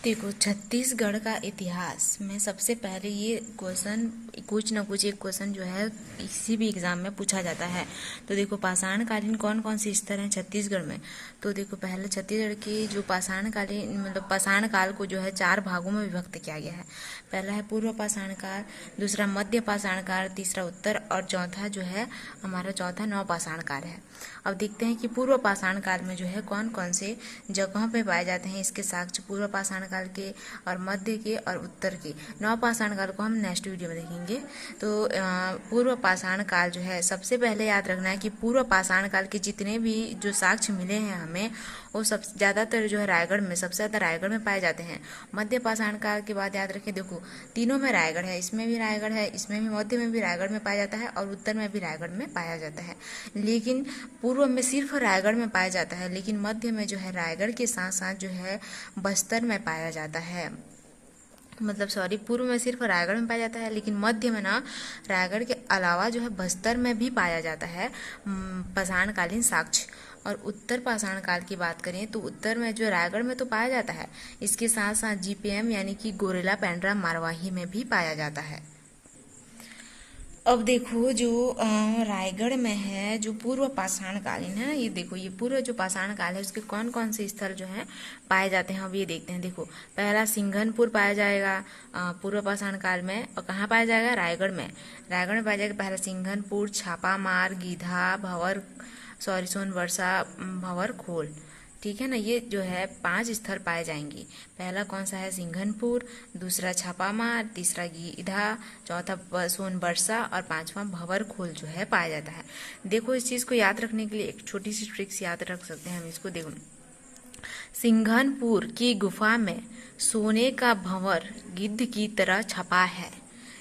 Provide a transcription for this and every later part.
देखो, छत्तीसगढ़ का इतिहास में सबसे पहले ये क्वेश्चन कुछ ना कुछ एक क्वेश्चन जो है किसी भी एग्जाम में पूछा जाता है। तो देखो, पाषाण कालीन कौन कौन से स्थल हैं छत्तीसगढ़ में। तो देखो, पहले छत्तीसगढ़ की जो पाषाण कालीन मतलब पाषाण काल को जो है 4 भागों में विभक्त किया गया है। पहला है पूर्व पाषाण काल, दूसरा मध्य पाषाण काल, तीसरा उत्तर और चौथा जो है हमारा चौथा नव पाषाण काल है। अब देखते हैं कि पूर्व पाषाण काल में जो है कौन कौन से जगहों पे पाए जाते हैं इसके साक्ष्य पूर्व पाषाण काल के और मध्य के और उत्तर के। नव पाषाण काल को हम नेक्स्ट वीडियो में देखेंगे। तो पूर्व पाषाण काल जो है सबसे पहले याद रखना है कि पूर्व पाषाण काल के जितने भी जो साक्ष्य मिले हैं हमें वो सब ज़्यादातर जो है रायगढ़ में सबसे ज़्यादा रायगढ़ में पाए जाते हैं। मध्य पाषाण काल के बाद याद रखें, देखो तीनों में रायगढ़ है, इसमें भी रायगढ़ है, इसमें भी मध्य में भी रायगढ़ में पाया जाता है और उत्तर में भी रायगढ़ में पाया जाता है। लेकिन पूर्व में सिर्फ रायगढ़ में पाया जाता है, लेकिन मध्य में जो है रायगढ़ के साथ साथ जो है बस्तर में पाया जाता है। मतलब सॉरी, पूर्व में सिर्फ रायगढ़ में पाया जाता है, लेकिन मध्य में ना रायगढ़ के अलावा जो है बस्तर में भी पाया जाता है पाषाणकालीन साक्ष्य। और उत्तर पाषाण काल की बात करें तो उत्तर में जो रायगढ़ में तो पाया जाता है, इसके साथ साथ जीपीएम यानी कि गोरेला पेंड्रा मारवाही में भी पाया जाता है। अब देखो, जो रायगढ़ में है जो पूर्व पाषाण कालीन है, ये देखो ये पूर्व जो पाषाण काल है उसके कौन कौन से स्थल जो हैं पाए जाते हैं अब ये देखते हैं। देखो, पहला सिंघनपुर पाया जाएगा पूर्व पाषाण काल में। और कहाँ पाया जाएगा? रायगढ़ में। रायगढ़ में पाया जाएगा पहला सिंघनपुर, छापामार, गीधा, भंवर सोनबरसा, भंवर खोल। ठीक है ना, ये जो है 5 स्थल पाए जाएंगे। पहला कौन सा है? सिंघनपुर, दूसरा छापामार, तीसरा गीधा, चौथा सोनबरसा और पांचवा भंवर खोल जो है पाया जाता है। देखो, इस चीज को याद रखने के लिए एक छोटी सी ट्रिक्स याद रख सकते हैं हम इसको। देखो, सिंघनपुर की गुफा में सोने का भंवर गिद्ध की तरह छपा है।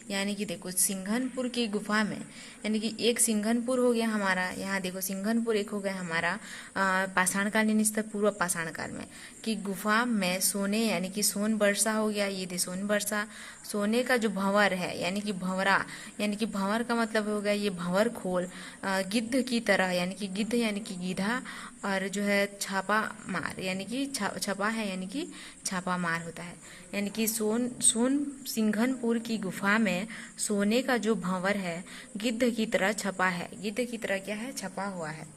यानी कि देखो, सिंघनपुर की गुफा में, यानी कि एक सिंघनपुर हो गया हमारा, यहाँ देखो सिंघनपुर एक हो गया हमारा पाषाणकालीन स्थल पूर्व पाषाण काल में कि गुफा में सोने यानी कि सोन बरसा हो गया। ये दे सोन बरसा, सोने का जो भंवर है यानी कि भंवरा, यानी कि भंवर का मतलब हो गया ये भंवर खोल, गिद्ध की तरह यानी कि गिद्ध यानी कि गीधा, और जो है छापा मार यानी कि छपा है यानी कि छापा मार होता है। यानी कि सोन सिंघनपुर की गुफा में सोने का जो भंवर है गिद्ध की तरह छपा है। गिद्ध की तरह क्या है? छपा हुआ है।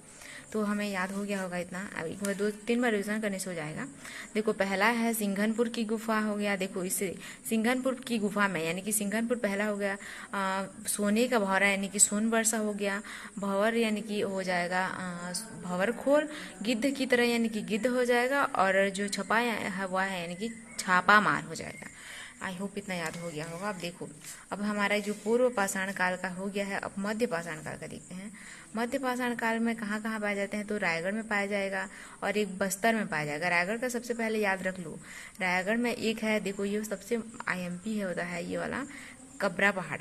तो हमें याद हो गया होगा इतना। अब एक बार 2-3 बार रिविजन करने से हो जाएगा। देखो, पहला है सिंघनपुर की गुफा हो गया। देखो, इससे सिंघनपुर की गुफा में यानी कि सिंघनपुर पहला हो गया, सोने का भंवरा यानी कि सोन बरसा हो गया, भंवर यानी कि हो जाएगा भंवर खोल, गिद्ध की तरह यानी कि गिद्ध हो जाएगा, और जो छपा हुआ है यानी कि छापा मार हो जाएगा। आई होप इतना याद हो गया होगा। अब देखो, अब हमारा जो पूर्व पाषाण काल का हो गया है, अब मध्य पाषाण काल का देखते हैं। मध्य पाषाण काल में कहाँ कहाँ पाए जाते हैं? तो रायगढ़ में पाया जाएगा और एक बस्तर में पाया जाएगा। रायगढ़ का सबसे पहले याद रख लो, रायगढ़ में एक है, देखो ये सबसे आईएमपी है होता है ये वाला कबरा पहाड़।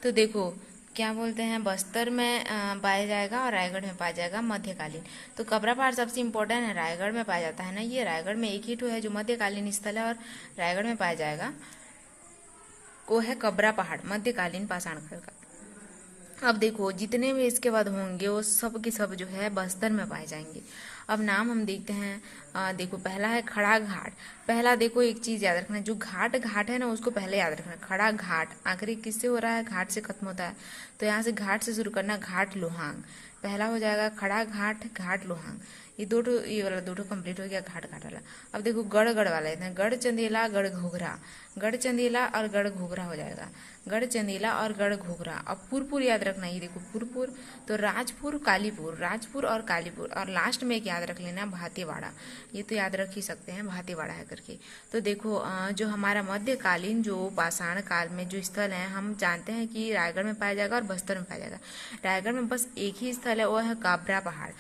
तो देखो क्या बोलते हैं, बस्तर में पाया जाएगा और रायगढ़ में पाया जाएगा मध्यकालीन। तो कबरा पहाड़ सबसे इम्पोर्टेंट है, रायगढ़ में पाया जाता है ना। ये रायगढ़ में एक ही ठो है जो मध्यकालीन स्थल है और रायगढ़ में पाया जाएगा, वो है कबरा पहाड़ मध्यकालीन पाषाण काल का। अब देखो, जितने भी इसके बाद होंगे वो सब के सब जो है बस्तर में पाए जाएंगे। अब नाम हम देखते हैं। देखो, पहला है खड़ा घाट। पहला देखो एक चीज याद रखना, जो घाट घाट है ना उसको पहले याद रखना। खड़ा घाट आखिरी किससे हो रहा है? घाट से खत्म होता है। तो यहाँ से घाट से शुरू करना, घाट लोहांग पहला हो जाएगा। खड़ा घाट, घाट लोहांग, ये दो ठो, ये वाला दो ठो कंप्लीट हो गया घाट घाट वाला। अब देखो गढ़ वाला इतना, गढ़ चंदेला, गढ़ घोघरा, गढ़ चंदेला और गढ़ घोघरा हो जाएगा। गढ़ चंदेला और गढ़ घोघरा। अब पुरपुर याद रखना, ये देखो पुरपुर, तो राजपुर कालीपुर, राजपुर और कालीपुर, और लास्ट में एक याद रख लेना भातेवाड़ा, ये तो याद रख ही सकते हैं भातेवाड़ा है करके। तो देखो, जो हमारा मध्यकालीन जो पाषाण काल में जो स्थल है हम जानते हैं कि रायगढ़ में पाया जाएगा और बस्तर में पाया जाएगा। रायगढ़ में बस एक ही स्थल है, वो है काबरा पहाड़।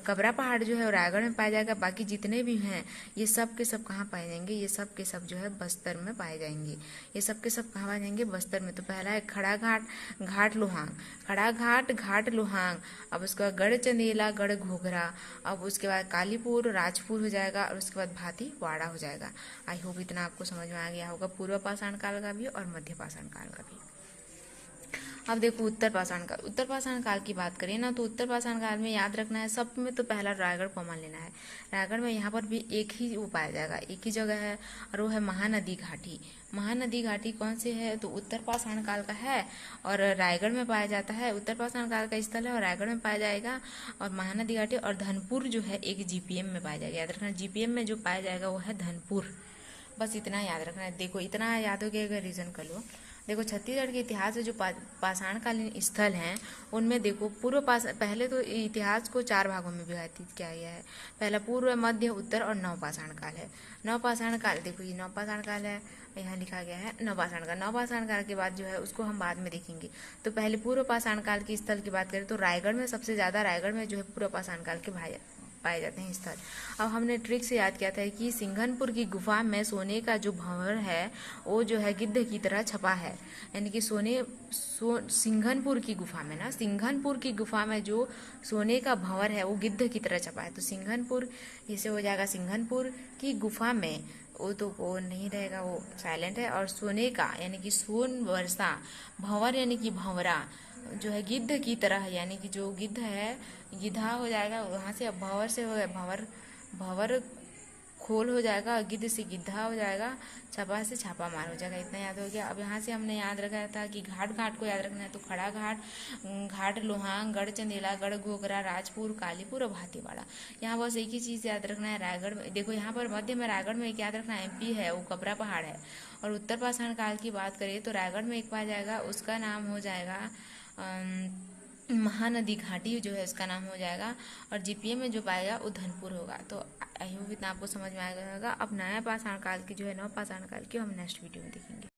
कबरा पहाड़ जो है रायगढ़ में पाया जाएगा। बाकी जितने भी हैं ये सब के सब कहाँ पाए जाएंगे? ये सब के सब जो है बस्तर में पाए जाएंगे। ये सब के सब कहाँ पाए जाएंगे? बस्तर में। तो पहला है खड़ा घाट, घाट लोहांग, खड़ा घाट, घाट लोहांग। अब उसके बाद गढ़ चंदेला, गढ़ घोघरा, अब उसके बाद कालीपुर, राजपुर हो जाएगा, और उसके बाद भातीवाड़ा हो जाएगा। आई होप इतना आपको समझ में आ गया होगा पूर्व पाषाण काल का भी और मध्य पाषाण काल का भी। अब देखो उत्तर पाषाण काल। उत्तर पाषाण काल की बात करें ना, तो उत्तर पाषाण काल में याद रखना है सब में, तो पहला रायगढ़ कॉमन लेना है। रायगढ़ में यहाँ पर भी एक ही वो पाया जाएगा, एक ही जगह है, और वो है महानदी घाटी। महानदी घाटी कौन से है, तो उत्तर पाषाण काल का है और रायगढ़ में पाया जाता है। उत्तर पाषाण काल का स्थल है और रायगढ़ में पाया जाएगा। और महानदी घाटी और धनपुर जो है एक जीपीएम में पाया जाएगा। याद रखना जीपीएम में जो पाया जाएगा वो है धनपुर। बस इतना याद रखना है। देखो इतना याद हो गया, अगर रीजन कर लो। देखो छत्तीसगढ़ के इतिहास में जो पाषाणकालीन स्थल हैं उनमें देखो पहले तो इतिहास को 4 भागों में विभाजित किया गया है। पहला पूर्व, मध्य, उत्तर और नवपाषाण काल है। नवपाषाण काल देखो ये नवपाषाण काल है, यहाँ लिखा गया है नवपाषाण काल। नवपाषाण काल के बाद जो है उसको हम बाद में देखेंगे। तो पहले पूर्व पाषाण काल के स्थल की बात करें तो रायगढ़ में सबसे ज़्यादा, रायगढ़ में जो है पूर्व पाषाण काल के पाए जाते हैं स्थल। अब हमने ट्रिक से याद किया था कि सिंघनपुर की गुफा में सोने का जो भंवर है वो जो है गिद्ध की तरह छपा है। यानी कि सिंघनपुर की गुफा में ना, सिंघनपुर की गुफा में जो सोने का भंवर है वो गिद्ध की तरह छपा है। तो सिंघनपुर इसे हो जाएगा सिंघनपुर की गुफा में, वो तो वो नहीं रहेगा, वो साइलेंट है। और सोने का यानी कि सोन वर्षा, भंवर यानी कि भंवरा जो है गिद्ध की तरह, यानी कि जो गिद्ध है गिद्धा हो जाएगा वहाँ से। अब भंवर से हो गया भंवर खोल हो जाएगा, गिद्ध से गिद्धा हो जाएगा, छपा से छापा मार हो जाएगा। इतना याद हो गया। अब यहाँ से हमने याद रखा था कि घाट को याद रखना है। तो खड़ा घाट लोहांग, गढ़चंदेला, गढ़ घोघरा, राजपुर, कालीपुर और भातीवाड़ा। यहाँ बस एक ही चीज़ याद रखना है। रायगढ़ में देखो, यहाँ पर मध्य में रायगढ़ में एक याद रखना है, एमपी है, वो कपरा पहाड़ है। और उत्तर पाषाण काल की बात करें तो रायगढ़ में एक पाया जाएगा, उसका नाम हो जाएगा महानदी घाटी जो है उसका नाम हो जाएगा। और जीपीए में जो पाएगा वो धनपुर होगा। तो आई होप इतना आपको समझ में आएगा। अब नया पाषाण काल की जो है नव पाषाण काल की हम नेक्स्ट वीडियो में देखेंगे।